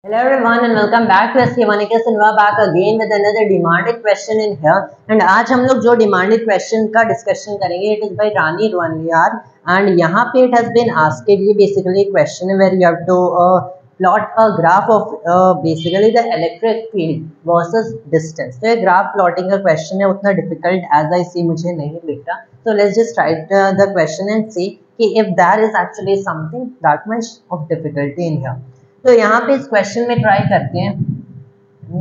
Hello everyone and welcome back to SK Vanika Sinha back again with another demanded question in here. And आज हम लोग जो demanded question का discussion करेंगे, it is by Rani Rwaniyar and यहाँ पे it has been asked ये basically a question where you have to plot a graph of basically the electric field versus distance. तो ये graph plotting का question है, उतना difficult as I see मुझे नहीं दिख रहा. So let's just write the question and see कि if there is actually something that much of difficulty in here. तो यहाँ पे इस क्वेश्चन में ट्राई करते हैं.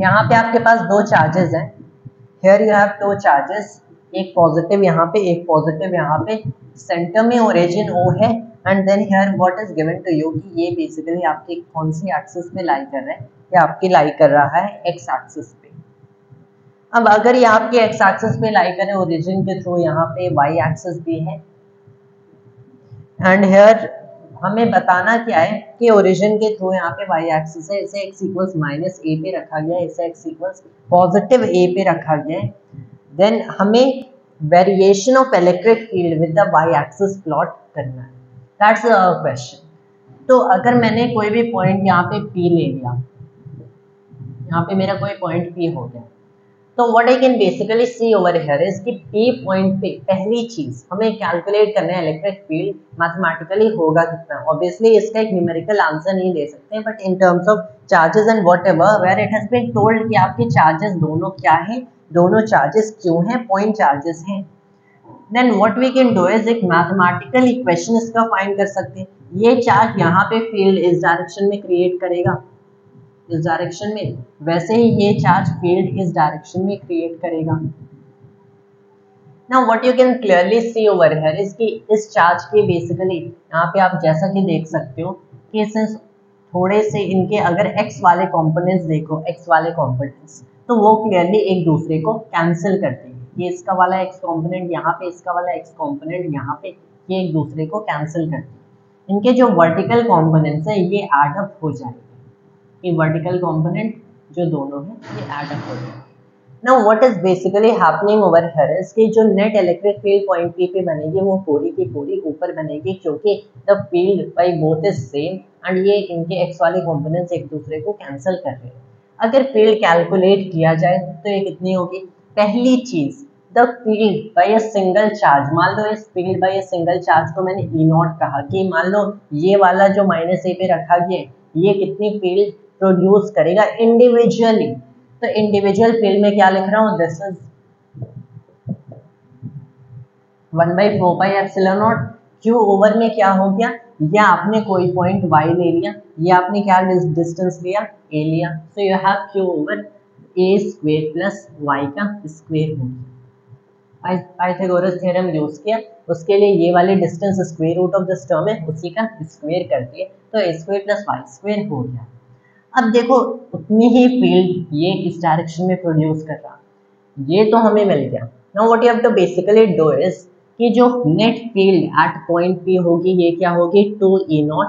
यहाँ पे आपके पास दो चार्जेस हैं. Here you have two charges, एक पॉजिटिव यहाँ पे, एक पॉजिटिव यहाँ पे. सेंटर में ओरिजिन O है and then here what is given to you कि ये बेसिकली आपकी कौन सी एक्सिस पे लाई कर रहा है. ये आपकी लाई कर रहा है एक्स एक्सिस पे. अब अगर ये आपके एक्स एक्सिस पे लाई करे ओरिजिन के थ्रू, यहाँ पे वाई एक्सिस भी है एंड हियर हमें बताना क्या है कि ओरिजिन के थ्रू यहाँ पे वाई एक्सिस है, इसे x इक्वल्स माइनस ए पे रखा गया है, इसे x इक्वल्स पॉजिटिव ए पे रखा गया है. देन हमें variation of electric field with the Y axis plot करना है. That's the question. तो अगर मैंने कोई भी पॉइंट यहाँ पे P ले लिया, यहाँ पे मेरा कोई पॉइंट P हो गया, तो what I can basically see over here is कि P पॉइंट पे पहली चीज हमें कैलकुलेट करना है इलेक्ट्रिक फील्ड मैथमेटिकली होगा कितना. ऑब्वियसली इसका एक न्यूमेरिकल आंसर नहीं दे सकते, but in terms of charges and whatever where it has been told कि आपके चार्जेस दोनों क्या हैं, दोनों चार्जेस क्यों हैं, पॉइंट चार्जेस हैं. Then what we can do is एक मैथमेटिकल इक्वेशन इसका फाइंड कर सकते हैं. ये चार्ज यहाँ पे फील्ड इस डायरेक्शन में क्रिएट करेगा, इस डायरेक्शन में, वैसे ही ये चार्ज फील्ड इस डायरेक्शन में क्रिएट करेगा. Now what you can clearly see over here is कि इस चार्ज के बेसिकली यहाँ पे आप जैसा कि देख सकते हो कि सिंस थोड़े से इनके अगर x वाले कंपोनेंट्स देखो, x वाले कंपोनेंट्स, तो वो क्लियरली एक दूसरे को कैंसिल करते हैं. ये इसका वाला x कंपोनेंट यहाँ पे, इसका वाला x कंपोनेंट यहाँ पे, ये एक दूसरे को कैंसिल करते हैं. इनके जो वर्टिकल कंपोनेंट्स है ये एड अप हो जाएंगे, कि वर्टिकल कंपोनेंट जो दोनों हैं ये ऐड अप हो जाए. Now what is basically happening over here is कि जो net electric field point P पे बनेगी वो पूरी की पूरी ऊपर बनेगी, क्योंकि the field by both is same and ये इनके x वाले कंपोनेंट्स एक दूसरे को कैंसिल कर रहे हैं. अगर फील्ड कैलकुलेट किया जाए तो ये कितनी होगी. पहली चीज the field by a single charge, मान लो इस field by a single charge को मैंने E0 कहा कि मान लो ये वाला जो माइनस ए पे रखा गया ये कितनी फील्ड प्रोड्यूस करेगा इंडिविजुअली. तो इंडिविजुअल फील्ड में क्या लिख रहा हूं, दिस इज 1/4πε0. क्यू ओवर में क्या हो गया, या आपने कोई पॉइंट y ले लिया, या आपने क्या डिस्टेंस लिया, a लिया, so you have Q over a square plus y का स्क्वायर हो गया. पाइथागोरस थ्योरम यूज किया, उसके लिए ये वाली distance square root of this term है, उसी का स्क्वायर कर दिए, तो a square plus y square हो गया. अब देखो उतनी ही फील्ड ये इस डायरेक्शन में प्रोड्यूस कर रहा, ये तो हमें मिल गया. Now what you have to basically do is कि जो net field at point P होगी ये क्या होगी 2E0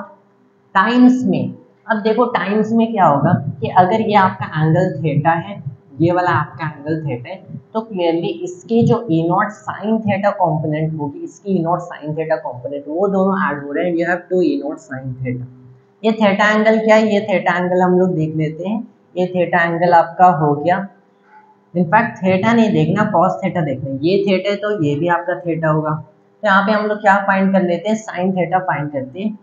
टाइम्स में. अब देखो टाइम्स में क्या होगा कि अगर ये आपका एंगल थीटा है, ये वाला आपका एंगल थीटा है, तो क्लियरली इसकी जो E0 साइन थीटा कंपोनेंट होगी, इसकी E0 साइन थीटा कंपोनेंट, वो दोनों ऐड हो रहे हैं. You have 2E0 sine theta. ये थीटा एंगल क्या है, ये थीटा एंगल हम लोग देख लेते हैं. ये थीटा एंगल आपका हो गया, इनफैक्ट थीटा नहीं देखना, कॉस थीटा देखना. ये थीटा है तो ये भी आपका थीटा होगा. तो यहाँ पे हम लोग क्या फाइंड कर लेते हैं, साइन थीटा फाइंड करते हैं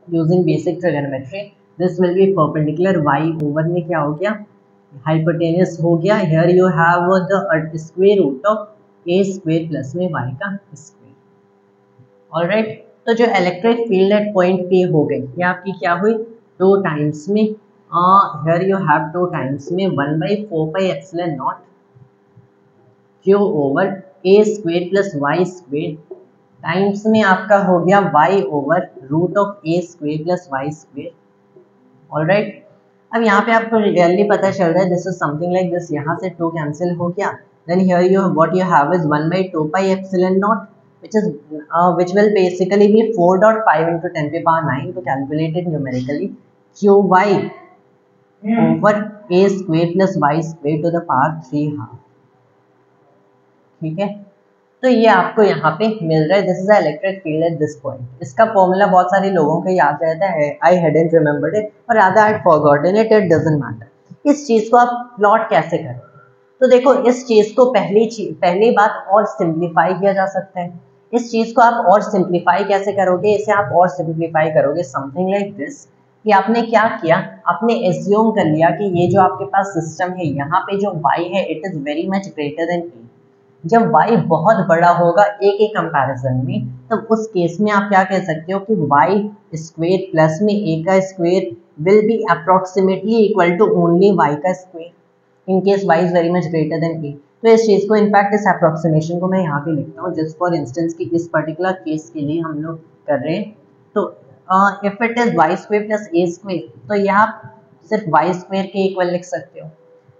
using basic trigonometry. This will be perpendicular y over में क्या हो गया, हाइपोटेनस हो गया. Here you have the square root of a square plus में y का स्क्वायर. ऑलराइट, तो जो electric field at point P हो गई, ये आपकी क्या हुई 2 टाइम्स में, हियर यू हैव 2 टाइम्स में 1/4πε0 Q over a square plus y square times में आपका हो गया y over root of a square plus y square. Alright, अब यहाँ पे आपको क्लियरली पता चल रहा है this is something like this, यहाँ से 2 कैंसिल हो गया. Then here you what you have is 1/2πε0 which will basically be 4.5 into 10 to the power 9 to calculate it numerically, qy over a square plus y square to the power 3 half. ठीक है, तो ये आपको यहाँ पे मिल रहा है, this is the electric field at this point. इसका फॉर्मूला बहुत सारे लोगों को याद रहता है, आई हैडंट रिमेंबर्ड इट और rather I had forgotten it, it doesn't matter. इस चीज को आप प्लॉट कैसे करें? तो देखो इस चीज को पहली बात और सिंप्लीफाई किया जा सकता है। इस चीज को आप और सिंप्लीफाई कैसे करोगे? इसे आप और सिंप्लीफाई करोगे समथिंग लाइक दिस, कि आपने क्या किया, आपने एज्यूम कर लिया कि ये जो आपके पास सिस्टम है, यहाँ पे जो y है it is very much greater than a। जब y बहुत बड़ा होगा a के कंपैरिजन में, तब उस केस में आप क्या कह सकते हो कि y स्क्वेयर प्लस में a का square will be approximately equal to only y का square in case y is very much greater than a। तो इस चीज को इनफैक्ट इस अप्रोक्सीमेशन को मैं यहाँ पे लिखता हूँ जस्ट फॉर इंस्टेंस कि इस पर्टिकुलर केस के लिए हम लोग कर रहे हैं। तो if it is y square plus a square, तो यहाँ सिर्फ y स्क्वेयर के इक्वल लिख सकते हो।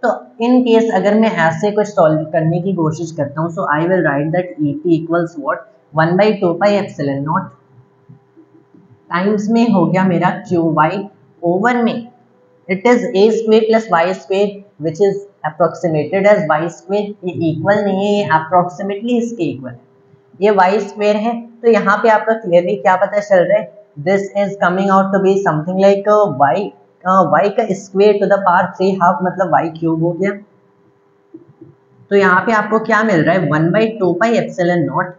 तो इन केस अगर मैं ऐसे कुछ सॉल्व करने की कोशिश करता हूँ, so I will write that EP equals what 1/2 pi epsilon naught times में हो गया मेरा QY ओवर में it is a square plus y square which is approximated as y square. ये इक्वल नहीं है, ये अप्रोक्सीमेटली इसके इक्वल है, ये y स्क्वेयर है। तो यहाँ पे आपका क्लियरली क्या पता चल रहा है, this is coming out to be something like y का square to the power 3 half, मतलब y क्यूब हो गया। तो यहाँ पे आपको क्या मिल रहा है 1/2 pi epsilon not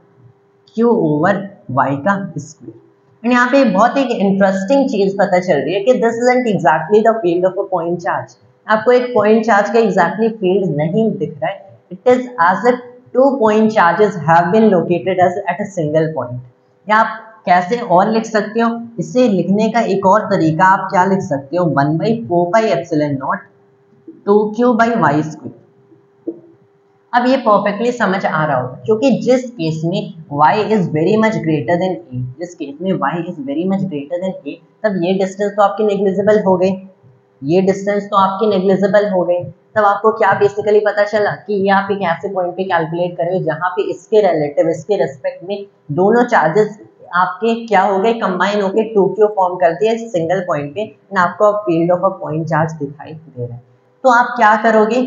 q over y का स्क्वेयर। एंड यहाँ पे बहुत एक इंटरेस्टिंग चीज पता चल रही है कि this isn't exactly the field of a point charge. आपको एक पॉइंट चार्ज का एग्जैक्टली फील्ड नहीं दिख रहा है, it is as if 2 point charges have been located as at a single point। या आप कैसे और लिख सकते हो, इसे लिखने का एक और तरीका आप क्या लिख सकते हो 1/4 पाई epsilon not 2q by y square. अब ये परफेक्टली समझ आ रहा होगा क्योंकि जिस केस में y is very much greater than a, जिस केस में y is very much greater than a, तब ये डिस्टेंस तो आपकी नेग्लिजिबल हो गई, ये डिस्टेंस तो आपकी नेग्लिजिबल हो गई। तब आपको क्या बेसिकली पता चला कि ये आप एक ऐसे पॉइंट पे कैलकुलेट करें जहां पे इसके रिलेटिव, इसके रेस्पेक्ट में दोनों चार्जेस आपके क्या हो गए, कंबाइन होके 2q फॉर्म करती है सिंगल पॉइंट पे, ना आपको field of a point charge दिखाई दे रहा है। तो आप क्या करोगे,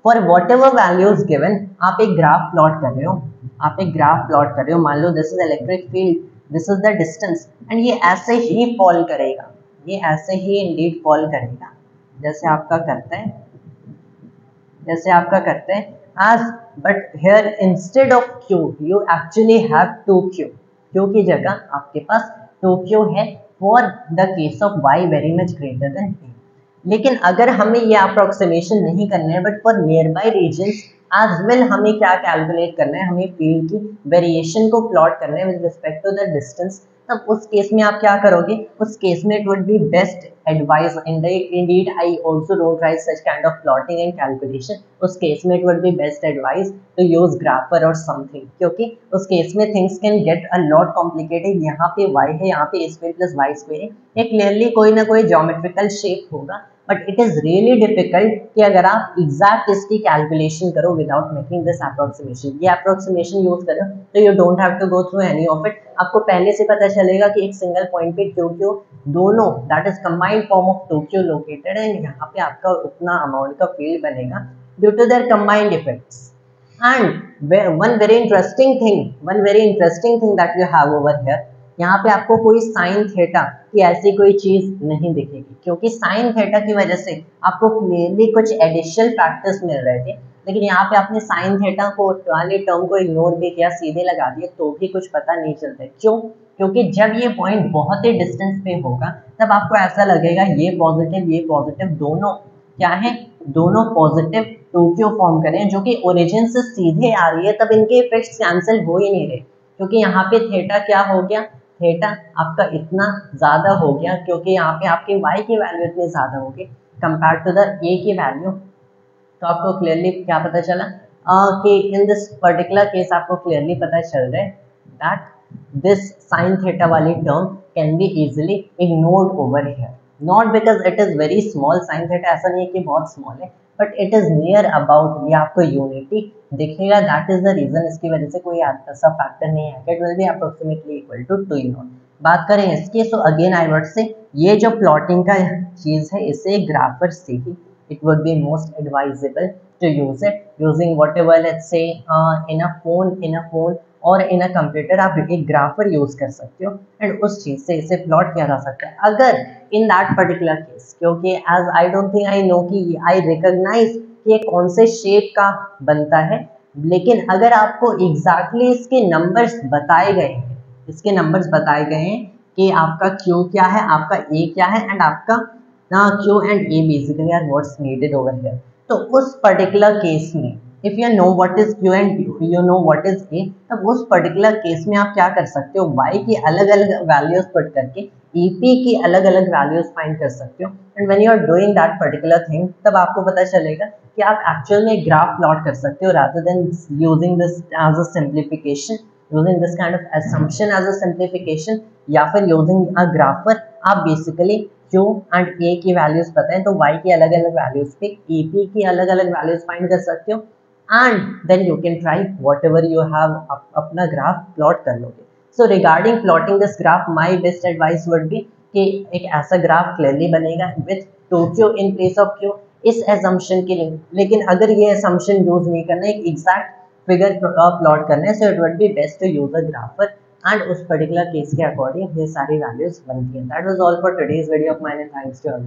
for what ever values given, आप एक ग्राफ प्लॉट कर रहे हो, आप एक ग्राफ प्लॉट कर रहे हो, मान लो this is electric field, this is the distance, and ये ऐसे ही फॉल करेगा, ये ऐसे ही इंडीड फॉल करेगा जैसे आपका करता है, जैसे आपका करते हैं as, but here instead of q you actually have 2q, q की जगह आपके पास 2q है for the case of y very much greater than a। लेकिन अगर हमें ये अप्रोक्सीमेशन नहीं करना है but for nearby regions as well, हमें क्या कैलकुलेट करना है, हमें फील्ड की वेरिएशन को प्लॉट करना है with respect to the distance. तब उस केस में आप क्या करोगे, उस केस में it would be best advice, indeed I also don't write such kind of plotting and calculation, उस केस में it would be best advice to use grapher or something, क्योंकि उस केस में things can get a lot complicated। यहाँ पे y है, यहाँ पे a square plus y square है, ये क्लियरली कोई ना कोई ज्योमेट्रिकल शेप होगा, but it is really difficult कि अगर आप एग्जैक्ट इसकी कैलकुलेशन करो विदाउट मेकिंग दिस अप्रोक्सीमेशन। ये अप्रोक्सीमेशन यूज करो तो you don't have to go through any of it, आपको पहले से पता चलेगा कि एक सिंगल पॉइंट पे क्यों दोनों that is combined form of 2q located है, यहाँ पे आपका उतना अमाउंट का फील्ड बनेगा due to their combined effects. And one very interesting thing that you have over here, यहाँ पे आपको कोई साइन थीटा की ऐसी कोई चीज नहीं दिखेगी, क्योंकि साइन थीटा की वजह से आपको क्लियरली कुछ एडिशनल फैक्टर्स मिल रहे थे, लेकिन यहाँ पे आपने साइन थीटा को वाले टर्म को इग्नोर भी किया, सीधे लगा दिए, तो भी कुछ पता नहीं चलता। क्यों? क्योंकि जब ये पॉइंट बहुत ही डिस्टेंस पे होगा तब आपको ऐसा लगेगा ये पॉजिटिव दोनों क्या है, दोनों पॉजिटिव 2q फॉर्म करें जो कि ओरिजिन से सीधे आ रही है, तब इनके इफेक्ट्स कैंसिल हो ही नहीं रहे, क्योंकि यहाँ पे थीटा क्या हो गया, थीटा आपका इतना ज्यादा हो गया क्योंकि यहाँ पे आपके y की वैल्यू इतनी ज्यादा होगी कंपेयर टू द a की वैल्यू। तो आपको क्लियरली क्या पता चला कि इन दिस पर्टिकुलर केस आपको क्लियरली पता चल रहा है दैट दिस साइन थीटा वाली term can be easily ignored over here, not because it is very small, sine theta ऐसा नहीं है कि बहुत स्मॉल है, but it is near about, ये आपको यूनिटी दिखेगा, दैट इज द रीजन, इसकी वजह से कोई ऐसा फैक्टर नहीं है, it will be approximately equal to 2 naught. बात करें इसकी, सो अगेन आई वर्ड से ये जो प्लॉटिंग का चीज है इसे ग्राफर से ही it would be most advisable to use it using whatever, let's say in a phone और इन अ कंप्यूटर आप एक ग्राफर यूज कर सकते हो एंड उस चीज से इसे प्लॉट किया जा सकता है। अगर इन दैट पर्टिकुलर केस, क्योंकि as I don't think I know कि आई रिकॉग्नाइज कि ये कौन से शेप का बनता है, लेकिन अगर आपको एग्जैक्टली इसके नंबर्स बताए गए हैं, इसके नंबर्स बताए गए हैं कि आपका क्यू क्या है, आपका ए क्या है एंड आपका Q and A basically are what's needed over here, तो उस पर्टिकुलर केस में if you know what is Q and you know what is A, तब उस पर्टिकुलर केस में आप क्या कर सकते हो, वाई की अलग अलग वैल्यूज पुट करके ईपी की अलग अलग वैल्यूज फाइंड कर सकते हो and when you are doing that particular thing, तब आपको पता चलेगा कि आप एक्चुअल में ग्राफ प्लॉट कर सकते हो rather than using this as a simplification, using this kind of assumption as a simplification, या फिर यूजिंग अ ग्राफर। आप बेसिकली Q एंड A की वैल्यूज पता है तो Y की अलग अलग वैल्यूज पे EP की अलग अलग वैल्यूज फाइंड कर सकते हो and then you can try whatever you have, अपना ग्राफ प्लॉट कर लोगे। So regarding plotting this graph, my best advice would be कि एक ऐसा ग्राफ क्लियरली बनेगा with 2Q in place of Q इस एजम्पशन के लिए, लेकिन अगर ये एजम्पशन यूज नहीं करना, एक एग्जैक्ट फिगर प्लॉट करना है, so it would be best to use a grapher and उस पर्टिकुलर केस के अकॉर्डिंग ये सारी वैल्यूज बनती हैं। That was all for today's video of mine, thanks to all.